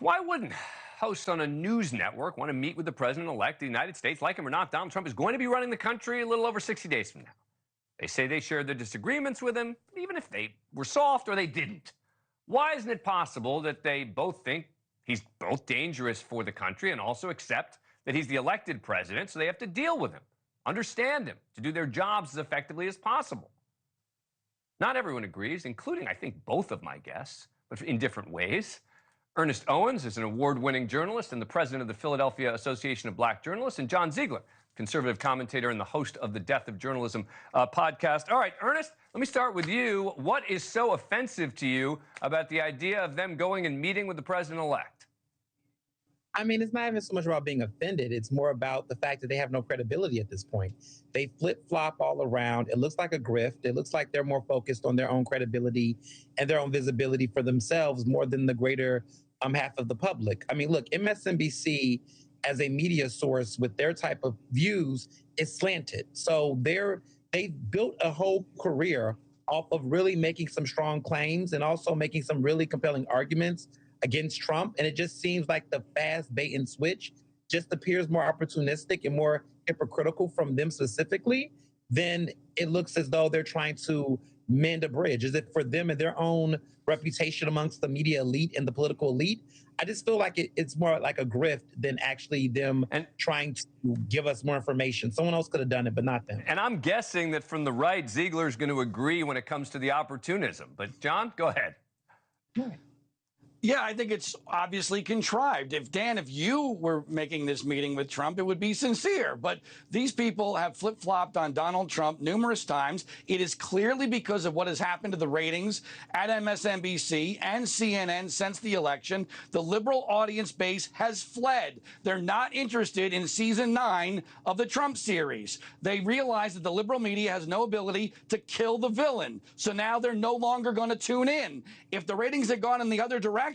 Why wouldn't hosts on a news network want to meet with the president-elect of the United States? Like him or not, Donald Trump is going to be running the country a little over 60 days from now. They say they shared their disagreements with him, even if they were soft or they didn't. Why isn't it possible that they both think he's both dangerous for the country and also accept that he's the elected president, so they have to deal with him, understand him, to do their jobs as effectively as possible? Not everyone agrees, including, I think, both of my guests, but in different ways. Ernest Owens is an award-winning journalist and the president of the Philadelphia Association of Black Journalists, and John Ziegler, conservative commentator and the host of the Death of Journalism podcast. All right, Ernest, let me start with you. What is so offensive to you about the idea of them going and meeting with the president-elect? I mean, it's not even so much about being offended. It's more about the fact that they have no credibility at this point. They flip-flop all around. It looks like a grift. It looks like they're more focused on their own credibility and their own visibility for themselves more than the greater half of the public. I mean, look, MSNBC as a media source with their type of views is slanted. So they've built a whole career off of really making some strong claims and also making some really compelling arguments against Trump. And it just seems like the fast bait and switch just appears more opportunistic and more hypocritical from them specifically. Then it looks as though they're trying to mend a bridge. Is it for them and their own reputation amongst the media elite and the political elite? I just feel like it's more like a grift than actually them trying to give us more information. Someone else could have done it, but not them. And I'm guessing that from the right, Ziegler's going to agree when it comes to the opportunism. But John, go ahead. Yeah, I think it's obviously contrived. If you were making this meeting with Trump, it would be sincere. But these people have flip-flopped on Donald Trump numerous times. It is clearly because of what has happened to the ratings at MSNBC and CNN since the election. The liberal audience base has fled. They're not interested in season 9 of the Trump series. They realize that the liberal media has no ability to kill the villain. So now they're no longer going to tune in. If the ratings had gone in the other direction,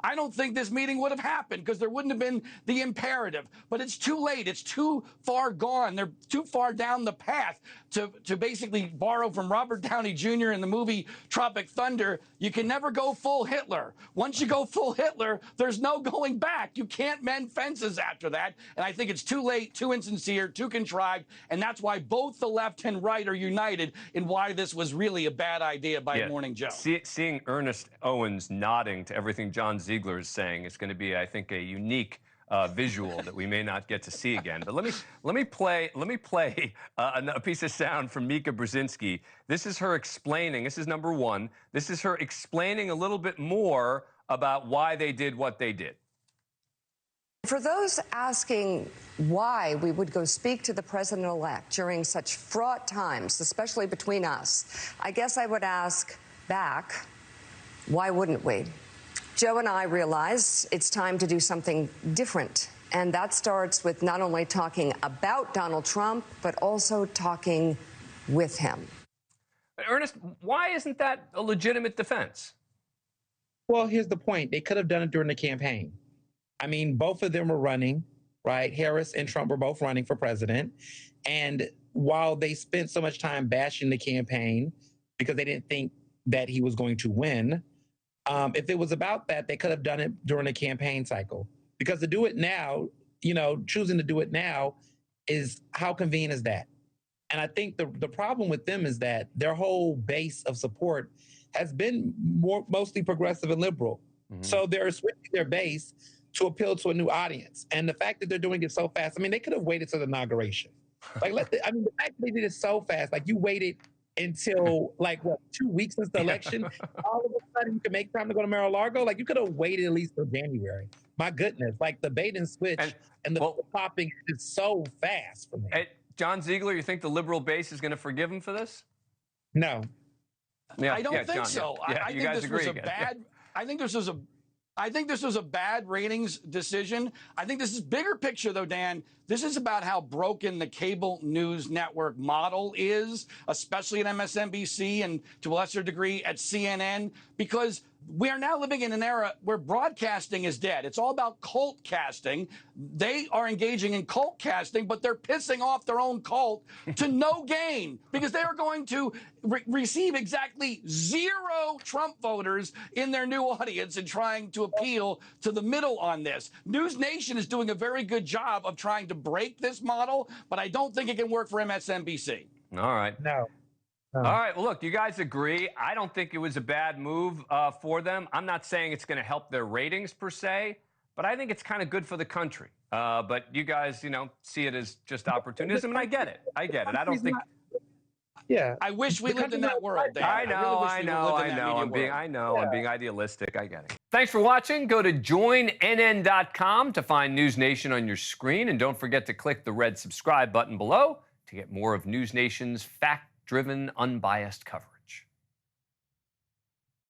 I don't think this meeting would have happened because there wouldn't have been the imperative. But it's too late. It's too far gone. They're too far down the path to basically borrow from Robert Downey Jr. in the movie Tropic Thunder. You can never go full Hitler. Once you go full Hitler, there's no going back. You can't mend fences after that. And I think it's too late, too insincere, too contrived. And that's why both the left and right are united in why this was really a bad idea by Morning Joe. Seeing Ernest Owens nodding to everything John Ziegler is saying is going to be, I think, a unique visual that we may not get to see again. But let me play a piece of sound from Mika Brzezinski. This is her explaining. This is number one. This is her explaining a little bit more about why they did what they did. For those asking why we would go speak to the president-elect during such fraught times, especially between us, I guess I would ask back, why wouldn't we? Joe and I realize it's time to do something different. And that starts with not only talking about Donald Trump, but also talking with him. Ernest, why isn't that a legitimate defense? Well, here's the point. They could have done it during the campaign. I mean, both of them were running, right? Harris and Trump were both running for president. And while they spent so much time bashing the campaign because they didn't think that he was going to win, if it was about that, they could have done it during the campaign cycle. Because to do it now, choosing to do it now is, how convenient is that? And I think the problem with them is that their whole base of support has been mostly progressive and liberal. Mm-hmm. So they're switching their base to appeal to a new audience. And the fact that they're doing it so fast, I mean, they could have waited till the inauguration. The fact that they did it so fast, like you waited until 2 weeks since the election, all of a sudden you can make time to go to Mar-a-Lago. Like, you could have waited at least till January. My goodness, like the bait and switch and the popping is so fast for me. John Ziegler, you think the liberal base is going to forgive him for this? No. Yeah, I don't think so. Yeah, I think this was a bad. I think this was a bad ratings decision. I think this is bigger picture, though, Dan. This is about how broken the cable news network model is, especially at MSNBC and to a lesser degree at CNN, because We are now living in an era where broadcasting is dead. It's all about cult casting. They are engaging in cult casting, but they're pissing off their own cult to no gain because they are going to receive exactly 0 Trump voters in their new audience and trying to appeal to the middle on this. NewsNation is doing a very good job of trying to break this model, but I don't think it can work for MSNBC. All right. No. All right. Well, look, you guys agree. I don't think it was a bad move for them. I'm not saying it's going to help their ratings per se, but I think it's kind of good for the country. But you guys, see it as just opportunism, and I get it. I don't think. Yeah. I wish we lived in that world, Dan. I know. I'm being idealistic. I get it. Thanks for watching. Go to joinnn.com to find NewsNation on your screen, and don't forget to click the red subscribe button below to get more of NewsNation's fact-driven, unbiased coverage.